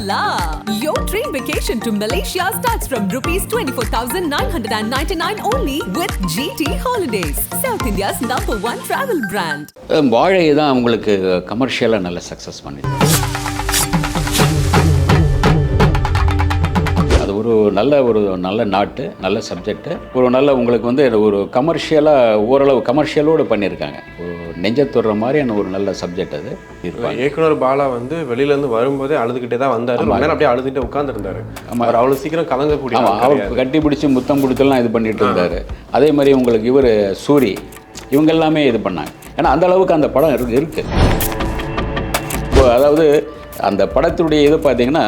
la! Your dream vacation to Malaysia starts from rupees 24,999 only with GT Holidays, South India's #1 travel brand. வாழை தான் உங்களுக்கு கமர்ஷியலாக நல்ல success பண்ணிது. அது ஒரு நல்ல நாட்டு, நல்ல சப்ஜெக்ட்டு, உங்களுக்கு வந்து ஒரு கமர்ஷியலாக ஓரளவு கமர்ஷியலோடு பண்ணியிருக்காங்க. நெஞ்ச தொடுற மாதிரியான ஒரு நல்ல சப்ஜெக்ட் அது. இயக்குனர் பாலா வந்து வெளியிலேருந்து வரும்போதே அழுதுகிட்டே தான் வந்தார். அப்படியே அழுதுகிட்டே உட்காந்துருந்தாரு. அவர் அவ்வளோ சீக்கிரம் கலங்கக்கூடிய அவர் கட்டி பிடிச்சி முத்தம் பிடிச்சலாம் இது பண்ணிட்டு இருந்தார். அதே மாதிரி உங்களுக்கு இவர் சூரி இவங்க எல்லாமே இது பண்ணாங்க. ஏன்னா அந்த அளவுக்கு அந்த படம் இருக்கு. இப்போ அதாவது அந்த படத்துடைய இது பார்த்தீங்கன்னா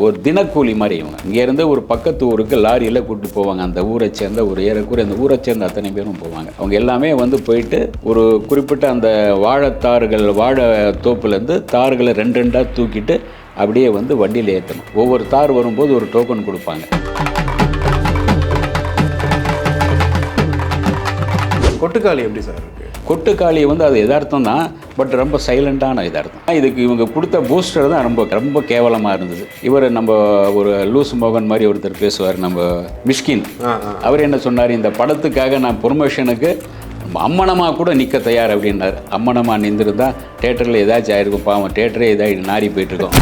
ஒரு தினக்கூலி மாதிரி இவங்க இங்கேருந்து ஒரு பக்கத்து ஊருக்கு லாரியில் கூப்பிட்டு போவாங்க. அந்த ஊரை சேர்ந்த ஒரு ஏறக்குறைய அந்த ஊரை சேர்ந்த அத்தனை பேரும் போவாங்க. அவங்க எல்லாமே வந்து போயிட்டு ஒரு குறிப்பிட்ட அந்த வாழைத்தார்கள் வாழை தோப்புலேருந்து தார்களை ரெண்டாக தூக்கிட்டு அப்படியே வந்து வண்டியில் ஏற்றணும். ஒவ்வொரு தார் வரும்போது ஒரு டோக்கன் கொடுப்பாங்க. கொட்டுக்காளி எப்படி சார் இருக்குது? கொட்டுக்காளி வந்து அது எதார்த்தம் தான், பட் ரொம்ப சைலண்டான எதார்த்தம். இதுக்கு இவங்க கொடுத்த பூஸ்டர் தான் ரொம்ப கேவலமாக இருந்தது. இவர் நம்ம ஒரு லூஸ் மோகன் மாதிரி ஒருத்தர் பேசுவார், நம்ம மிஷ்கின். அவர் என்ன சொன்னார், இந்த படத்துக்காக நான் ப்ரொமோஷனுக்கு அம்மனமாக கூட நிற்க தயார் அப்படின்னார். அம்மனமாக நின்றுருந்தா தேட்டரில் ஏதாச்சும் ஆயிருக்கும். பாவம் தேட்டரே ஏதாச்சும் நாரி போயிட்டுருக்கோம்.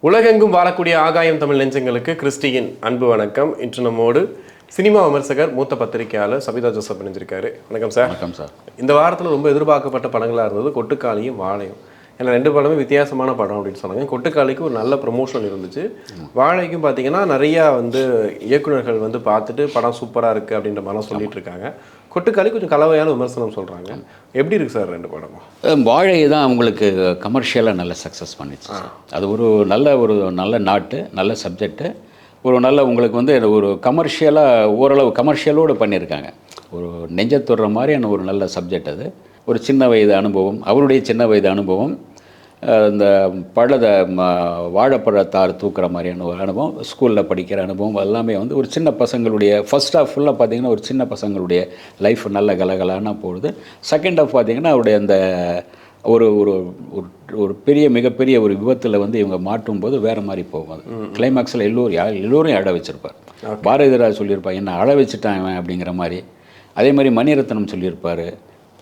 உலகெங்கும் வாழக்கூடிய ஆகாயம் தமிழ் நெஞ்சங்களுக்கு கிறிஸ்டியின் அன்பு வணக்கம். இன்று நம்மோடு சினிமா விமர்சகர், மூத்த பத்திரிகையாளர் சபிதா ஜோசப் இணைஞ்சிருக்காரு. வணக்கம் சார். வணக்கம் சார். இந்த வாரத்தில் ரொம்ப எதிர்பார்க்கப்பட்ட படங்களாக இருந்தது கொட்டுக்காளியும் வாழையும். ஏன்னா ரெண்டு படமே வித்தியாசமான படம் அப்படின்னு சொன்னாங்க. கொட்டுக்காளிக்கு ஒரு நல்ல ப்ரொமோஷன் இருந்துச்சு. வாழைக்கும் பார்த்தீங்கன்னா நிறையா வந்து இயக்குநர்கள் வந்து பார்த்துட்டு படம் சூப்பராக இருக்குது அப்படின்ற மாதிரிலாம் சொல்லிட்டு இருக்காங்க. கொட்டுக்காளி கொஞ்சம் கலவையான விமர்சனம் சொல்கிறாங்க. எப்படி இருக்குது சார் ரெண்டு படமும்? வாழை தான் அவங்களுக்கு கமர்ஷியலாக நல்ல சக்ஸஸ் பண்ணிச்சு. அது ஒரு நல்ல நாட்டு, நல்ல சப்ஜெக்ட்டு, உங்களுக்கு வந்து ஒரு கமர்ஷியலாக ஓரளவு கமர்ஷியலோடு பண்ணியிருக்காங்க. ஒரு நெஞ்ச தொடுற மாதிரியான ஒரு நல்ல சப்ஜெக்ட் அது. ஒரு சின்ன வயது அனுபவம், அவருடைய சின்ன வயது அனுபவம், இந்த வாழைப்பழத்தார் தூக்குற மாதிரியான ஒரு அனுபவம், ஸ்கூலில் படிக்கிற அனுபவம், எல்லாமே வந்து ஒரு சின்ன பசங்களுடைய ஃபர்ஸ்ட் ஹாஃப் ஃபுல்லாக பார்த்திங்கன்னா ஒரு சின்ன பசங்களுடைய லைஃப் நல்ல கலகலான போகுது. செகண்ட் ஹாஃப் பார்த்திங்கன்னா அவருடைய அந்த ஒரு ஒரு ஒரு மிகப்பெரிய ஒரு விபத்தில் வந்து இவங்க மாட்டும்போது வேறு மாதிரி போகும். அது கிளைமேக்ஸில் எல்லோரும் அழ வச்சுருப்பார். பாரதிராஜ் சொல்லியிருப்பார், என்ன அழ வச்சுட்டான் அப்படிங்கிற மாதிரி. அதே மாதிரி மணிரத்னம் சொல்லியிருப்பார்.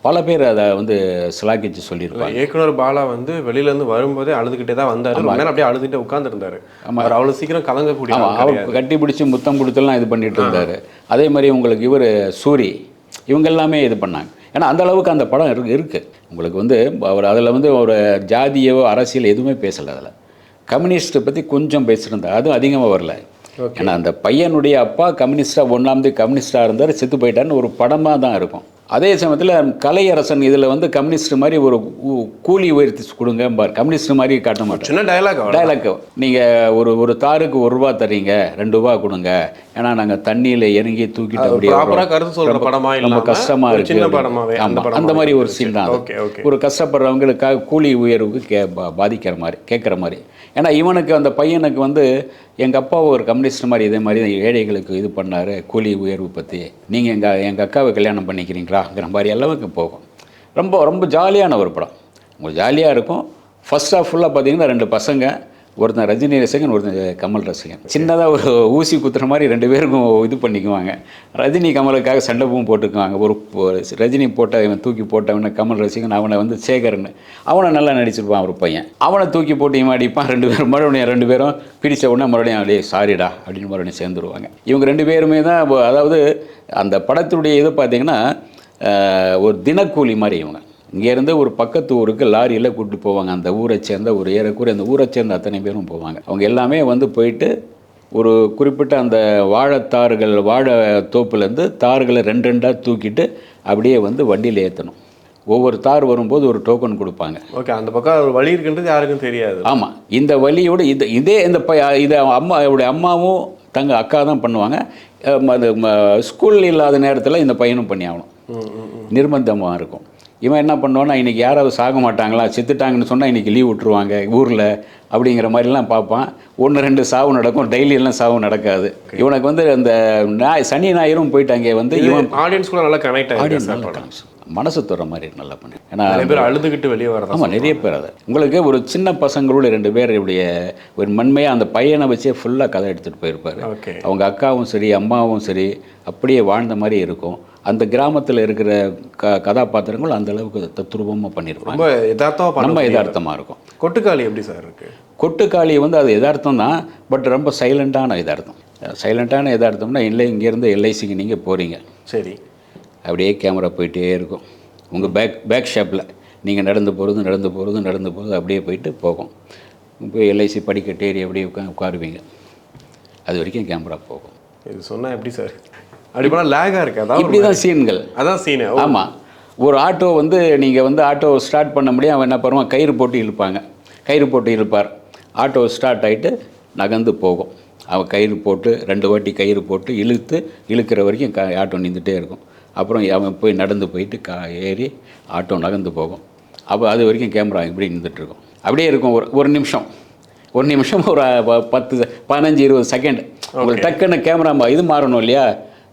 பல பேர் அதை வந்து சிலாக்கிச்சு சொல்லியிருப்பாங்க. இயக்குனர் பாலா வந்து வெளியிலேருந்து வரும்போதே அழுதுகிட்டே தான் வந்தார். அப்படியே அழுதுகிட்டே உட்காந்துருந்தார். அவர் அவ்வளோ சீக்கிரம் கலங்கக்கூடிய அவர் கட்டி பிடிச்சி முத்தம் பிடிச்சலாம் இது பண்ணிட்டு இருந்தார். அதே மாதிரி உங்களுக்கு இவர் சூரி இவங்க எல்லாமே இது பண்ணாங்க. ஏன்னா அந்த அளவுக்கு அந்த படம் இருக்குது. உங்களுக்கு வந்து அவர் அதில் வந்து ஒரு ஜாதியோ அரசியல் எதுவுமே பேசலை. அதில் கம்யூனிஸ்ட்டை பற்றி கொஞ்சம் பேசியிருந்தார், அதுவும் அதிகமாக வரல. ஏன்னா அந்த பையனுடைய அப்பா கம்யூனிஸ்டாக இருந்தார், செத்து போயிட்டார்னு ஒரு படமாக தான் இருக்கும். அதே சமயத்தில் கலையரசன் இதில் வந்து கம்யூனிஸ்ட் மாதிரி ஒரு கூலி உயர்த்தி கொடுங்க பார், கம்யூனிஸ்ட் மாதிரி காட்ட மாட்டோம். சின்ன டைலாக் நீங்கள் ஒரு தாருக்கு ₹1 தர்றீங்க, ₹2 கொடுங்க, ஏன்னா நாங்கள் தண்ணியில் இறங்கி தூக்கிட்டு ரொம்ப கஷ்டமாக இருக்குது. அந்த மாதிரி ஒரு சீன் தான். ஒரு கஷ்டப்படுறவங்களுக்காக கூலி உயர்வுக்கு பாதிக்கிற மாதிரி கேட்குற மாதிரி. ஏன்னா இவனுக்கு அந்த பையனுக்கு வந்து எங்கள் அப்பா ஒரு கம்யூனிஸ்ட் மாதிரி இதே மாதிரி ஏழைகளுக்கு இது பண்ணார், கூலி உயர்வு பற்றி, நீங்கள் எங்கள் அக்காவை கல்யாணம் பண்ணிக்கிறீங்களாங்கிற மாதிரி எல்லாமே போகும். ரொம்ப ஜாலியான ஒரு படம். உங்களுக்கு ஜாலியாக இருக்கும். ஃபர்ஸ்ட் ஹாஃப் ஃபுல்லாக பார்த்தீங்கன்னா 2 பசங்க, ஒருத்தன் ரஜினி ரசிகன், ஒருத்தன் கமல் ரசிகன். சின்னதாக ஒரு ஊசி குத்துற மாதிரி 2 பேருக்கும் இது பண்ணிக்குவாங்க. ரஜினி கமலுக்காக சண்டை பூவும் போட்டுக்குவாங்க. ஒரு ரஜினி இவன் தூக்கி போட்டவன கமல் ரசிகன், அவனை வந்து சேகர்னு அவனை நல்லா நடிச்சிருப்பான். ஒரு பையன் அவனை தூக்கி போட்டு இவன் அடிப்பான். 2 பேரும் மறுபடியும் 2 பேரும் பிடிச்ச உடனே மறுபடியும் அப்படியே சாரிடா அப்படின்னு மறுபடியும் சேர்ந்துருவாங்க. இவங்க 2 பேருமே தான். அதாவது அந்த படத்துடைய இது பார்த்திங்கன்னா ஒரு தினக்கூலி மாதிரி இவங்க இங்கேருந்து ஒரு பக்கத்து ஊருக்கு லாரியில் கூப்பிட்டு போவாங்க. அந்த ஊரை சேர்ந்த ஒரு ஏறக்குறைய அந்த ஊரை சேர்ந்த அத்தனை பேரும் போவாங்க. அவங்க எல்லாமே வந்து போயிட்டு ஒரு குறிப்பிட்ட அந்த வாழைத்தார்கள் வாழை தோப்புலேருந்து தார்களை ரெண்டாக தூக்கிட்டு அப்படியே வந்து வண்டியில் ஏற்றணும். ஒவ்வொரு தார் வரும்போது ஒரு டோக்கன் கொடுப்பாங்க. ஓகே, அந்த பக்கம் ஒரு வழி இருக்குன்றது யாருக்கும் தெரியாது. ஆமாம், இந்த வழியோடு இதை அவருடைய அம்மாவும் அக்கா தான் பண்ணுவாங்க. ஸ்கூல் இல்லாத நேரத்தில் இந்த பையனும் பண்ணி ஆகணும், நிர்பந்தமாக இருக்கும். இவன் என்ன பண்ணுவான்னா இன்றைக்கி யாராவது சாக மாட்டாங்களா, செத்துட்டாங்கன்னு சொன்னால் இன்றைக்கி லீவ் விட்டுருவாங்க ஊரில் அப்படிங்கிற மாதிரிலாம் பார்ப்பான். 1-2 சாவு நடக்கும், டெய்லியெல்லாம் சாவு நடக்காது. இவனுக்கு வந்து அந்த சனி ஞாயிறும் போயிட்டு அங்கே வந்து இவன் ஆடியன்ஸ் கூட நல்லா கனெக்ட் ஆகிடுச்சு, மனசு தர மாதிரி நல்லா பண்ணி. ஏன்னா நிறைய பேர் அழுதுகிட்டு வெளியே வரது. ஆமாம், நிறைய பேர். அதை உங்களுக்கு ஒரு சின்ன பசங்களோட 2 பேர் இப்படிய ஒரு மண்மையாக அந்த பையனை வச்சே ஃபுல்லாக கதை எடுத்துகிட்டு போயிருப்பார். அவங்க அக்காவும் சரி அம்மாவும் சரி அப்படியே வாழ்ந்த மாதிரி இருக்கும். அந்த கிராமத்தில் இருக்கிற கதாபாத்திரங்கள் அந்த அளவுக்கு தத்ரூபமாக பண்ணியிருப்பாங்க. ரொம்ப யதார்த்தமாக, ரொம்ப யதார்த்தமாக இருக்கும். கொட்டுக்காளி எப்படி சார் இருக்குது? கொட்டுக்காளி வந்து அது யதார்த்தம் தான், பட் ரொம்ப சைலண்ட்டான யதார்த்தம். சைலண்ட்டான யதார்த்தம்னா இங்கேருந்து எல்ஐசிக்கு நீங்கள் போகிறீங்க, சரி, அப்படியே கேமரா போயிட்டே இருக்கும். உங்கள் பேக் ஷாப்பில் நீங்கள் நடந்து போகிறது அப்படியே போயிட்டு போகும். போய் எல்ஐசி படிக்கட்டு ஏறி அப்படியே உட்காருவீங்க, அது வரைக்கும் கேமரா போகும். இது சொன்னால் எப்படி சார்? அப்படி போனால் லேகாக இருக்குது. அதான் இப்படி தான் சீன்கள். அதான் சீனு. ஆமாம், ஒரு ஆட்டோ வந்து நீங்கள் வந்து ஆட்டோ ஸ்டார்ட் பண்ண முடியும். அவன் என்ன பண்ணுவான், கயிறு போட்டு இழுப்பார். ஆட்டோ ஸ்டார்ட் ஆகிட்டு நகர்ந்து போகும். அவன் கயிறு போட்டு 2 வாட்டி கயிறு போட்டு இழுக்கிற வரைக்கும் ஆட்டோ நின்றுட்டே இருக்கும். அப்புறம் அவன் போய் நடந்து போயிட்டு ஏறி ஆட்டோ நகர்ந்து போகும். அப்போ அது வரைக்கும் கேமரா இப்படி நின்றுட்டுருக்கும். அப்படியே இருக்கும் ஒரு நிமிஷம் ஒரு 10-15-20 செகண்ட். உங்களுக்கு டக்குன்னு கேமரா இது மாறணும் இல்லையா,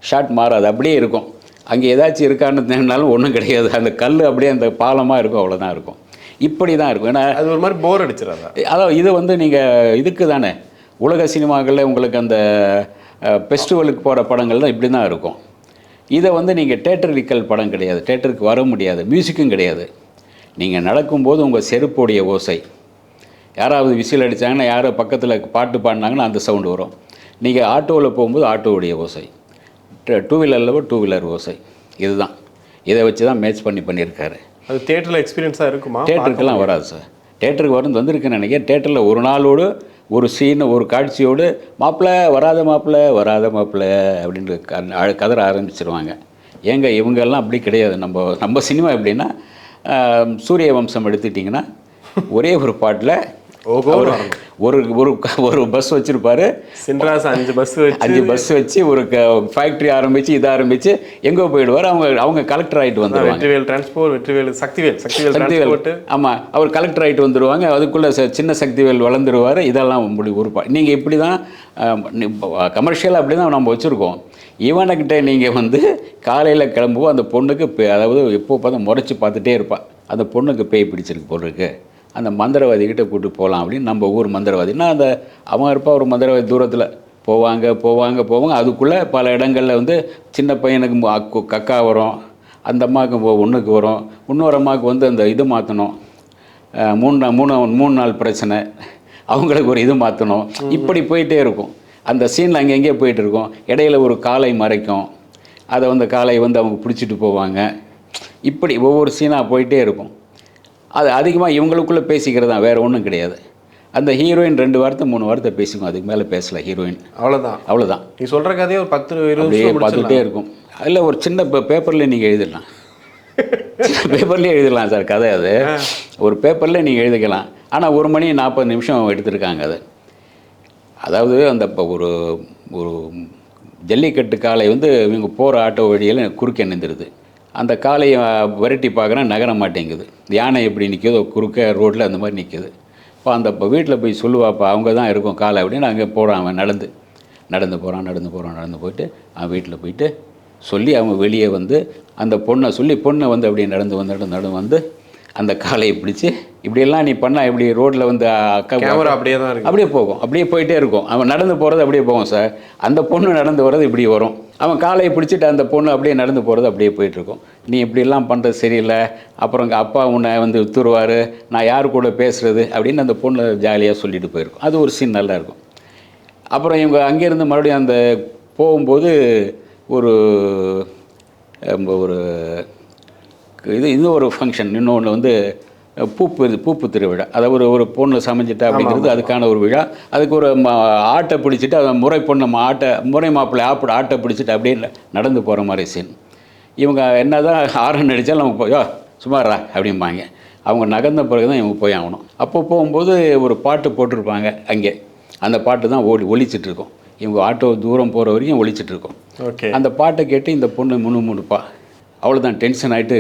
ஷாட் மாறாது, அப்படியே இருக்கும். அங்கே ஏதாச்சும் இருக்கான்னு தேடினாலும் ஒன்றும் கிடையாது. அந்த கல் அப்படியே அந்த பாலமாக இருக்கும், அவ்வளோதான் இருக்கும். இப்படி தான் இருக்கும். ஏன்னா அது ஒரு மாதிரி போர் அடிச்சிடாதா? அதாவது இது வந்து நீங்கள் இதுக்கு தானே உலக சினிமாக்களில் உங்களுக்கு அந்த ஃபெஸ்டிவலுக்கு போகிற படங்கள் தான் இப்படி தான் இருக்கும். இதை வந்து நீங்கள் தேட்டரிக்கல் படம் கிடையாது, தேட்டருக்கு வர முடியாது, மியூசிக்கும் கிடையாது. நீங்கள் நடக்கும்போது உங்கள் செருப்புடைய ஓசை, யாராவது விசில் அடித்தாங்கன்னா, யாரோ பக்கத்தில் பாட்டு பாடினாங்கன்னா அந்த சவுண்டு வரும். நீங்கள் ஆட்டோவில் போகும்போது ஆட்டோவுடைய ஓசை, 2 வீலரில் 2 வீலர் ஓசை. இதுதான், இதை வச்சு தான் மேட்ச் பண்ணியிருக்காரு. அது தேட்டரில் எக்ஸ்பீரியன்ஸாக இருக்குமா? தேட்டருக்கெல்லாம் வராது சார். தேட்டருக்கு வந்துருக்குன்னு நினைக்கிறேன். தேட்டரில் ஒரு நாளோடு ஒரு சீன் ஒரு காட்சியோடு வராத மாப்பிள்ளை அப்படின்ட்டு கதற ஆரம்பிச்சிருவாங்க. ஏங்க இவங்கெல்லாம் அப்படி கிடையாது. நம்ம சினிமா எப்படின்னா, சூரிய வம்சம் எடுத்துட்டிங்கன்னா ஒரே ஒரு பாட்டில் ஒரு பஸ் வச்சுருப்பார். சின்ராஸ் 5 பஸ் வச்சு ஒரு ஃபேக்ட்ரி ஆரம்பித்து இதை ஆரம்பித்து எங்கே போயிடுவார். அவங்க கலெக்டர் ஆகிட்டு வந்துடுவாங்க. சக்திவேல். ஆமாம், அவர் கலெக்டர் ஆகிட்டு வந்துடுவாங்க. அதுக்குள்ளே சின்ன சக்திவேல் வளர்ந்துருவார். இதெல்லாம் ஒரு நீங்கள் இப்படி தான் கமர்ஷியலாக அப்படி தான் நம்ம வச்சுருக்கோம். இவனுக்கிட்ட நீங்கள் வந்து காலையில் கிளம்புவோம், அந்த பொண்ணுக்கு அதாவது எப்போ பார்த்தா முறைச்சி பார்த்துட்டே இருப்பாள். அந்த பொண்ணுக்கு பேய் பிடிச்சிருக்கு போட்டிருக்கு, அந்த மந்திரவாதிகிட்ட கூப்பிட்டு போகலாம் அப்படின்னு. நம்ம ஊர் மந்திரவாதினா அந்த அவன் இருப்பான், ஒரு மந்திரவாதி தூரத்தில் போவாங்க. அதுக்குள்ளே பல இடங்களில் வந்து சின்ன பையனுக்கு கக்கா வரும், அந்த அம்மாவுக்கு ஒன்றுக்கு வரும், இன்னொரு அம்மாவுக்கு வந்து அந்த இது மாற்றணும், 3 நாள் பிரச்சனை, அவங்களுக்கு ஒரு இது மாற்றணும். இப்படி போயிட்டே இருக்கும். அந்த சீனில் அங்கெங்கேயே போயிட்டு இருக்கும். இடையில ஒரு காலை மறைக்கும், அதை வந்து காலை வந்து அவங்க பிடிச்சிட்டு போவாங்க. இப்படி ஒவ்வொரு சீனாக போயிட்டே இருக்கும். அது அதிகமாக இவங்களுக்குள்ளே பேசிக்கிறது தான், வேறு ஒன்றும் கிடையாது. அந்த ஹீரோயின் 2 வார்த்தை 3 வார்த்தை பேசிக்கும், அதுக்கு மேலே பேசல ஹீரோயின். அவ்வளோதான். நீ சொல்கிற கதையே ஒரு 10-20 பார்த்துட்டே இருக்கும். அதில் ஒரு சின்ன பேப்பரில் நீங்கள் எழுதிடலாம், பேப்பர்லேயே எழுதிடலாம் சார் கதை. அது ஒரு பேப்பரில் நீங்கள் எழுதிக்கலாம். ஆனால் 1 மணி 40 நிமிஷம் எடுத்திருக்காங்க அது. அதாவது அந்த ஒரு ஜல்லிக்கட்டு காளை வந்து இவங்க போகிற ஆட்டோ வழியில் குறுக்கே நின்றுடுது. அந்த காளையை விரட்டி பார்க்குறேன், நகர மாட்டேங்குது. யானை எப்படி நிற்கிதோ குறுக்க ரோட்டில் அந்த மாதிரி நிற்கிது. இப்போ அந்த வீட்டில் போய் சொல்லுவாப்பா, அவங்க தான் இருக்கும் காளை அப்படின்னு. அங்கே போகிறான் அவன், நடந்து போயிட்டு அவன் வீட்டில் போயிட்டு சொல்லி அவங்க வெளியே வந்து அந்த பொண்ணை வந்து அப்படியே நடந்து வந்து அந்த காளையை பிடிச்சி இப்படியெல்லாம் நீ பண்ணால் இப்படி ரோட்டில் வந்து கேமரா அப்படியே தான் இருக்கும், அப்படியே போகும், அப்படியே போயிட்டே இருக்கும். அவன் நடந்து போகிறது அப்படியே போகும் சார். அந்த பொண்ணு நடந்து வர்றது இப்படி வரும், அவன் காலையை பிடிச்சிட்டு அந்த பொண்ணு அப்படியே நடந்து போகிறது அப்படியே போயிட்டுருக்கும். நீ இப்படிலாம் பண்ணுறது சரியில்லை, அப்புறம் எங்கள் அப்பா உன்னை வந்து வித்துருவார், நான் யார் கூட பேசுகிறது அப்படின்னு அந்த பொண்ணு ஜாலியாக சொல்லிட்டு போயிருக்கும். அது ஒரு சீன் நல்லா இருக்கும். அப்புறம் இவங்க அங்கேருந்து மறுபடியும் அந்த போகும்போது ஒரு ஒரு ஃபங்க்ஷன், இன்னொன்று வந்து பூப்பு திருவிழா. அதாவது ஒரு பொண்ணு சமைஞ்சிட்டா அப்படிங்கிறது அதுக்கான ஒரு விழா. அதுக்கு ஒரு ஆட்டை பிடிச்சிட்டு அதை முறை மாப்பிள்ளை ஆட்டை பிடிச்சிட்டு அப்படியே நடந்து போகிற மாதிரி சீன். இவங்க என்ன தான் ஹாரன் அடித்தாலும் அவங்க போய் சுமாரா அப்படிம்பாங்க. அவங்க நகர்ந்த பிறகு தான் இவங்க போய் ஆகணும். அப்போ போகும்போது ஒரு பாட்டு போட்டிருப்பாங்க அங்கே, அந்த பாட்டு தான் ஒலிச்சிட்ருக்கோம். இவங்க ஆட்டோ தூரம் போகிற வரைக்கும் ஒலிச்சிட்ருக்கோம். அந்த பாட்டை கேட்டு இந்த பொண்ணு முணுமுணுப்பா. அவ்வளோதான் டென்ஷன் ஆகிட்டு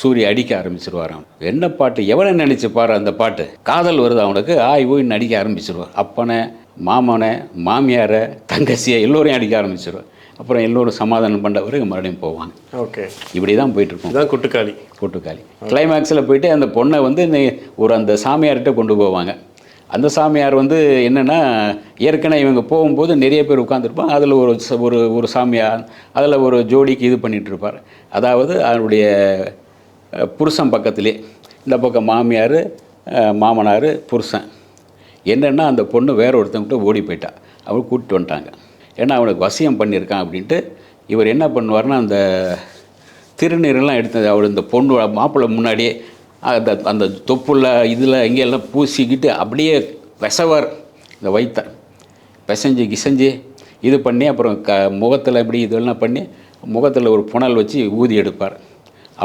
சூரிய அடிக்க ஆரம்பிச்சிருவாராம். என்ன பாட்டு, எவனை நினச்சி பாரு அந்த பாட்டு, காதல் வருது அவனுக்கு, ஓயின்னு அடிக்க ஆரம்பிச்சிருவார். அப்பனை, மாமனை, மாமியாரை, தங்கச்சியை எல்லோரையும் அடிக்க ஆரம்பிச்சிருவார். அப்புறம் எல்லோரும் சமாதானம் பண்ண பிறகு மறுபடியும் போவாங்க. ஓகே, இப்படி தான் போயிட்டுருக்கோம். இதுதான் கொட்டுக்காளி. கொட்டுக்காளி கிளைமேக்ஸில் போயிட்டு அந்த பொண்ணை வந்து ஒரு அந்த சாமியார்கிட்ட கொண்டு போவாங்க. அந்த சாமியார் வந்து என்னென்னா, ஏற்கனவே இவங்க போகும்போது நிறைய பேர் உட்காந்துருப்பாங்க. அதில் ஒரு சாமியார் அதில் ஒரு ஜோடிக்கு இது பண்ணிகிட்டு இருப்பார். அதாவது அவருடைய புருஷன் பக்கத்திலே, இந்த பக்கம் மாமியார், மாமனார், புருஷன். என்னென்னா அந்த பொண்ணு வேற ஒருத்தவங்கிட்ட ஓடி போயிட்டா. அவள் கூப்பிட்டு வந்துட்டாங்க. ஏன்னா அவனுக்கு வசியம் பண்ணியிருக்கான் அப்படின்ட்டு. இவர் என்ன பண்ணுவார்னா, அந்த திருநீரெல்லாம் எடுத்தது அவள் இந்த பொண்ணு மாப்பிள்ளை முன்னாடியே அந்த தொப்புள்ள இதில் இங்கெல்லாம் பூசிக்கிட்டு அப்படியே விசவார். இந்த வயிற்ற பிசைஞ்சு கிசைஞ்சு இது பண்ணி அப்புறம் முகத்தில் இப்படி இதெல்லாம் பண்ணி முகத்தில் ஒரு புனல் வச்சு ஊதி எடுப்பார்.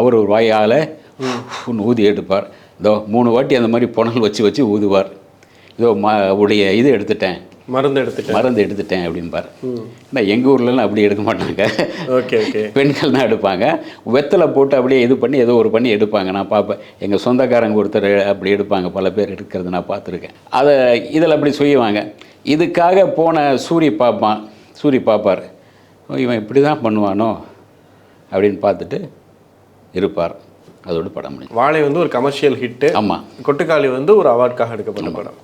அவர் ஒரு வாயால் ஊதி எடுப்பார். இதோ 3 வாட்டி அந்த மாதிரி புனல் வச்சு ஊதுவார். இதோ உடைய இது எடுத்துட்டேன், மருந்து எடுத்துட்டேன் அப்படிம்பார். ஏன்னா எங்கள் ஊர்லலாம் அப்படி எடுக்க மாட்டாங்க. ஓகே ஓகே, பெண்கள் தான் எடுப்பாங்க. வெத்தலை போட்டு அப்படியே இது பண்ணி ஏதோ ஒரு பண்ணி எடுப்பாங்க. நான் பார்ப்பேன், எங்கள் சொந்தக்காரங்க ஒருத்தர் அப்படி எடுப்பாங்க, பல பேர் எடுக்கிறது நான் பார்த்துருக்கேன். அதை இதில் அப்படி செய்வாங்க. இதுக்காக போன சூரி பார்ப்பார், இவன் இப்படி தான் பண்ணுவானோ அப்படின்னு பார்த்துட்டு இருப்பார். அதோட படம் முடியும். வாழை வந்து ஒரு கமர்ஷியல் ஹிட்டு. ஆமாம். கொட்டுக்காளி வந்து ஒரு அவார்டுக்காக எடுக்கப்பட்ட படம்.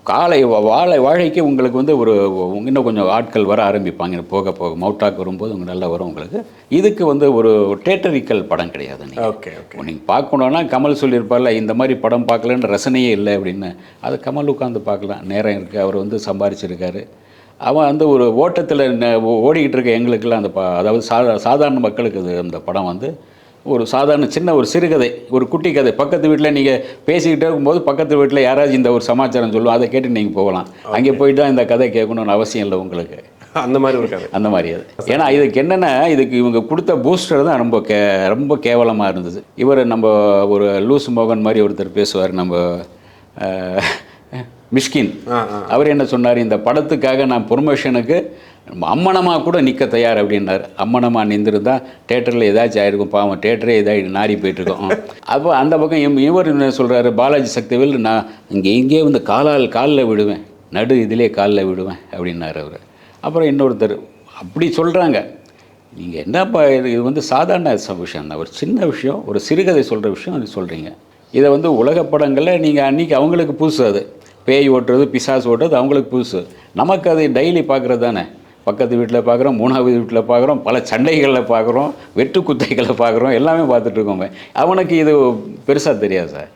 வாழைக்கு உங்களுக்கு வந்து இன்னும் கொஞ்சம் ஆட்கள் வர ஆரம்பிப்பாங்க. போக மவுட்டாக்கு வரும்போது உங்களுக்கு நல்லா வரும். உங்களுக்கு இதுக்கு வந்து ஒரு தேட்டரிக்கல் படம் கிடையாது. ஓகே ஓகே, நீங்கள் பார்க்கணுன்னா கமல் சொல்லியிருப்பார்ல, இந்த மாதிரி படம் பார்க்கலன்னு ரசனையே இல்லை அப்படின்னு. அது கமல் உட்காந்து பார்க்கலாம், நேரம் இருக்குது. அவர் வந்து சம்பாரிச்சிருக்காரு. அவன் வந்து ஒரு ஓட்டத்தில் ஓடிக்கிட்டு இருக்க எங்களுக்கெல்லாம் அந்த அதாவது சாதாரண மக்களுக்கு அது அந்த படம் வந்து ஒரு சாதாரண சின்ன ஒரு சிறுகதை, ஒரு குட்டி கதை. பக்கத்து வீட்டில் நீங்கள் பேசிக்கிட்டே இருக்கும்போது பக்கத்து வீட்டில் யாராச்சும் இந்த ஒரு சமாச்சாரம் சொல்லுவோம், அதை கேட்டு நீங்கள் போகலாம். அங்கே போயிட்டு தான் இந்த கதை கேட்கணும்னு அவசியம் இல்லை உங்களுக்கு. அந்த மாதிரி ஒரு கதை, அந்த மாதிரி அது. ஏன்னா இதுக்கு என்னென்னா, இதுக்கு இவங்க கொடுத்த பூஸ்டர் தான் ரொம்ப கேவலமாக இருந்தது. இவர் நம்ம ஒரு லூஸ் மோகன் மாதிரி ஒருத்தர் பேசுவார், நம்ம மிஷ்கின். அவர் என்ன சொன்னார், இந்த படத்துக்காக நான் ப்ரொமோஷனுக்கு அம்மனமாக கூட நிற்க தயார் அப்படின்னார். அம்மனமாக நின்றுருந்தால் தேட்டரில் ஏதாச்சும் ஆகிருக்கும், பாவம் தேட்டரே ஏதாச்சும் நாடி போயிட்டுருக்கோம். அப்போ அந்த பக்கம் இவர் என்ன சொல்கிறாரு, பாலாஜி சக்திவேல், நான் இங்கே வந்து காலில் விடுவேன், இதிலே காலில் விடுவேன் அப்படின்னார் அவர். அப்புறம் இன்னொருத்தர் அப்படி சொல்கிறாங்க. நீங்கள் என்னப்பா இது வந்து சாதாரண விஷயம் தான், ஒரு சின்ன விஷயம், ஒரு சிறுகதை சொல்கிற விஷயம் அது சொல்கிறீங்க. இதை வந்து உலக படங்களில் நீங்கள் அன்றைக்கி அவங்களுக்கு புதுசு, அது பேய் ஓட்டுறது, பிசாசு ஓட்டுறது அவங்களுக்கு புதுசு. நமக்கு அது டெய்லி பார்க்குறது தானே. பக்கத்து வீட்டில் பார்க்குறோம், 3வது வீட்டில் பார்க்குறோம், பல சண்டைகளில் பார்க்குறோம், வெட்டு குத்தைகளை பார்க்குறோம், எல்லாமே பார்த்துட்ருக்கோங்க. அவனுக்கு இது பெருசாக தெரியாது சார்.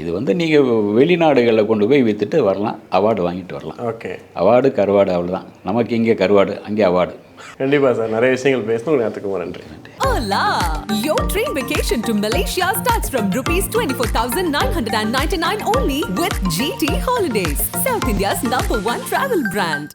இது வந்து நீங்கள் வெளிநாடுகளில் கொண்டு போய் விற்றுட்டு வரலாம், அவார்டு வாங்கிட்டு வரலாம். ஓகே, அவார்டு கருவாடு அவ்வளோதான். நமக்கு இங்கே கருவாடு, அங்கே அவார்டு. கண்டிப்பாக சார், நிறைய விஷயங்கள் பேசணும். நேரத்துக்கு நன்றி. Hola! Your dream vacation to Malaysia starts from rupees 24,999 only with GT Holidays, South India's #1 travel brand.